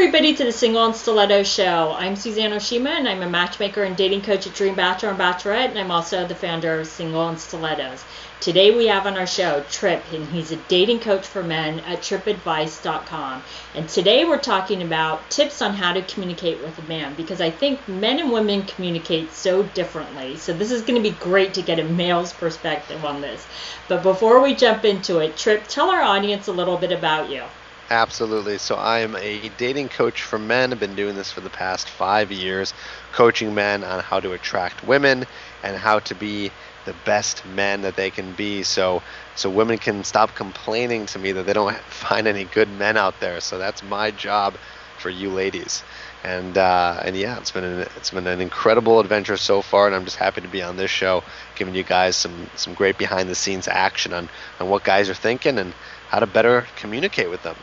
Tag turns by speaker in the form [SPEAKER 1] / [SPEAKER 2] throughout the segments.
[SPEAKER 1] everybody to the Single and Stilettos Show. I'm Suzanne Oshima, and I'm a matchmaker and dating coach at Dream Bachelor and Bachelorette, and I'm also the founder of Single and Stilettos. Today we have on our show Tripp, and he's a dating coach for men at trippadvice.com. And today we're talking about tips on how to communicate with a man, because I think men and women communicate so differently. So this is going to be great to get a male's perspective on this. But before we jump into it, Tripp, tell our audience a little bit about you.
[SPEAKER 2] Absolutely. So I'm a dating coach for men. I've been doing this for the past 5 years, coaching men on how to attract women and how to be the best men that they can be. So women can stop complaining to me that they don't find any good men out there. So that's my job for you ladies. And yeah, it's been an incredible adventure so far, and I'm just happy to be on this show, giving you guys some great behind the scenes action on what guys are thinking and how to better communicate with them.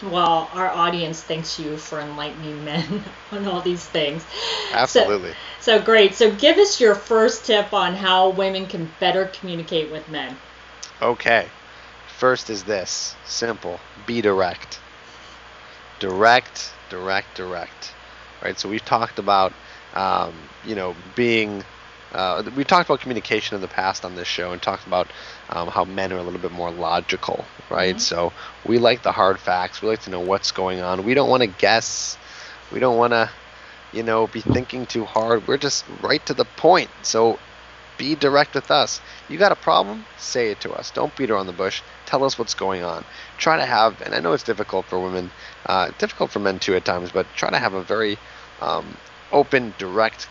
[SPEAKER 1] Well, our audience thanks you for enlightening men on all these things.
[SPEAKER 2] Absolutely.
[SPEAKER 1] So great. So give us your first tip on how women can better communicate with men.
[SPEAKER 2] Okay. First is this. Simple. Be direct. Direct. Right? So we've talked about, being... we've talked about communication in the past on this show and talked about how men are a little bit more logical, right? Mm-hmm. So we like the hard facts. We like to know what's going on. We don't want to guess. We don't want to, be thinking too hard. We're just right to the point. So be direct with us. You got a problem? Say it to us. Don't beat around the bush. Tell us what's going on. Try to have, and I know it's difficult for women, difficult for men too at times, but try to have a very open, direct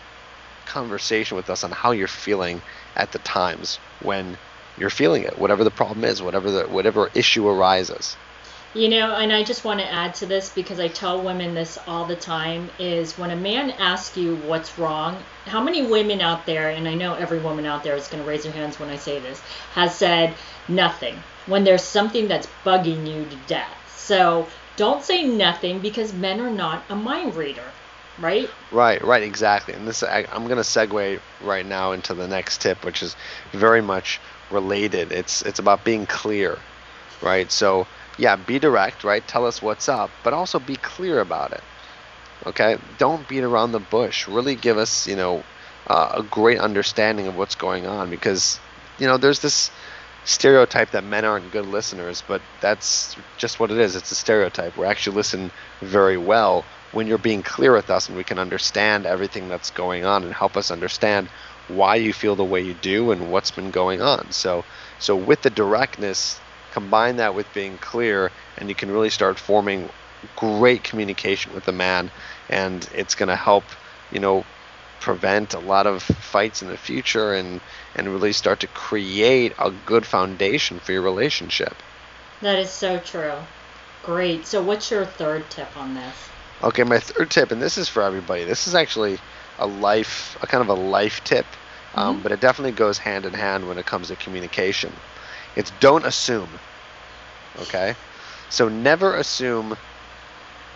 [SPEAKER 2] conversation with us on how you're feeling at the times when you're feeling it, whatever the problem is, whatever issue arises.
[SPEAKER 1] And I just want to add to this, because I tell women this all the time, is when a man asks you what's wrong, how many women out there, and I know every woman out there is going to raise their hands when I say this, has said nothing when there's something that's bugging you to death. So don't say nothing, because men are not a mind reader. Right, exactly. And this, I'm going to segue right now into the next tip, which is very much related. It's about being clear, right? So, yeah, be direct, right? Tell us what's up, but also be clear about it, okay? Don't beat around the bush. Really give us, a great understanding of what's going on, because, there's this stereotype that men aren't good listeners, but that's just what it is. It's a stereotype. We actually listen very well when you're being clear with us, and we can understand everything that's going on and help us understand why you feel the way you do and what's been going on. So with the directness, combine that with being clear, and you can really start forming great communication with the man, and it's going to help, prevent a lot of fights in the future and really start to create a good foundation for your relationship. That is so true. Great. So what's your third tip on this?
[SPEAKER 2] Okay, my third tip, and this is for everybody. This is actually a kind of a life tip, but it definitely goes hand in hand when it comes to communication. It's don't assume, okay? So never assume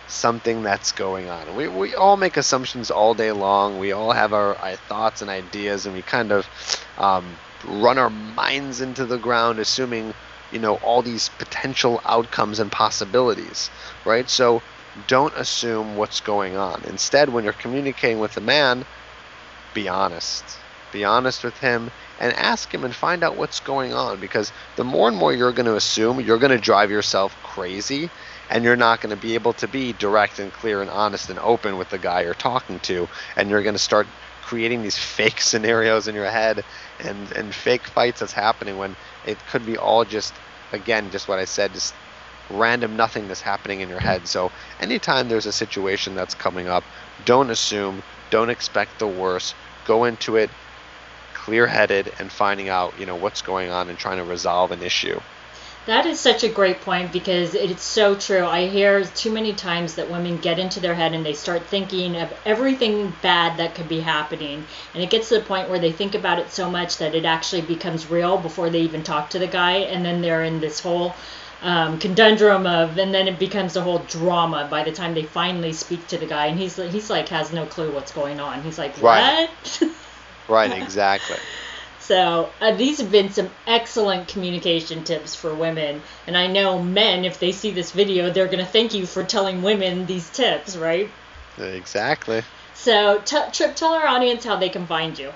[SPEAKER 2] something that's going on. We all make assumptions all day long. We all have our thoughts and ideas, and we kind of run our minds into the ground assuming, all these potential outcomes and possibilities, right? So don't assume what's going on. Instead, when you're communicating with a man, be honest. Be honest with him and ask him and find out what's going on, because the more and more you're going to assume, you're going to drive yourself crazy, and you're not going to be able to be direct and clear and honest and open with the guy you're talking to, and you're going to start creating these fake scenarios in your head and fake fights that's happening, when it could be all just what I said, just random nothingness happening in your head. So anytime there's a situation that's coming up, don't assume, don't expect the worst. Go into it clear-headed and finding out, what's going on and trying to resolve an issue.
[SPEAKER 1] That is such a great point, because it's so true. I hear too many times that women get into their head and they start thinking of everything bad that could be happening. And it gets to the point where they think about it so much that it actually becomes real before they even talk to the guy. And then they're in this whole conundrum and then it becomes a whole drama by the time they finally speak to the guy. And he's like, has no clue what's going on. He's like, what?
[SPEAKER 2] Right, exactly.
[SPEAKER 1] So these have been some excellent communication tips for women. And I know men, if they see this video, they're going to thank you for telling women these tips, right?
[SPEAKER 2] Exactly.
[SPEAKER 1] So, Tripp, tell our audience how they can find you.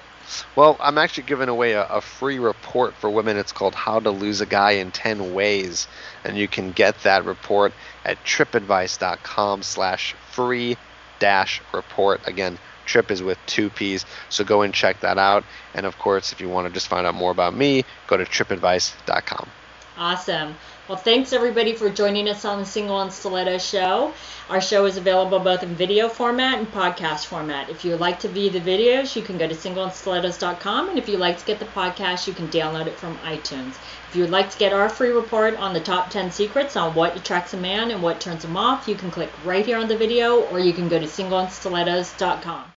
[SPEAKER 2] Well, I'm actually giving away a free report for women. It's called How to Lose a Guy in 10 Ways. And you can get that report at trippadvice.com/free-report. Again, Tripp is with 2 P's. So go and check that out. And of course, if you want to just find out more about me, go to trippadvice.com.
[SPEAKER 1] Awesome. Well, thanks everybody for joining us on the Single and Stiletto Show. Our show is available both in video format and podcast format. If you would like to view the videos, you can go to singleandstilettos.com. And if you'd like to get the podcast, you can download it from iTunes. If you would like to get our free report on the top 10 secrets on what attracts a man and what turns him off, you can click right here on the video, or you can go to singleandstilettos.com.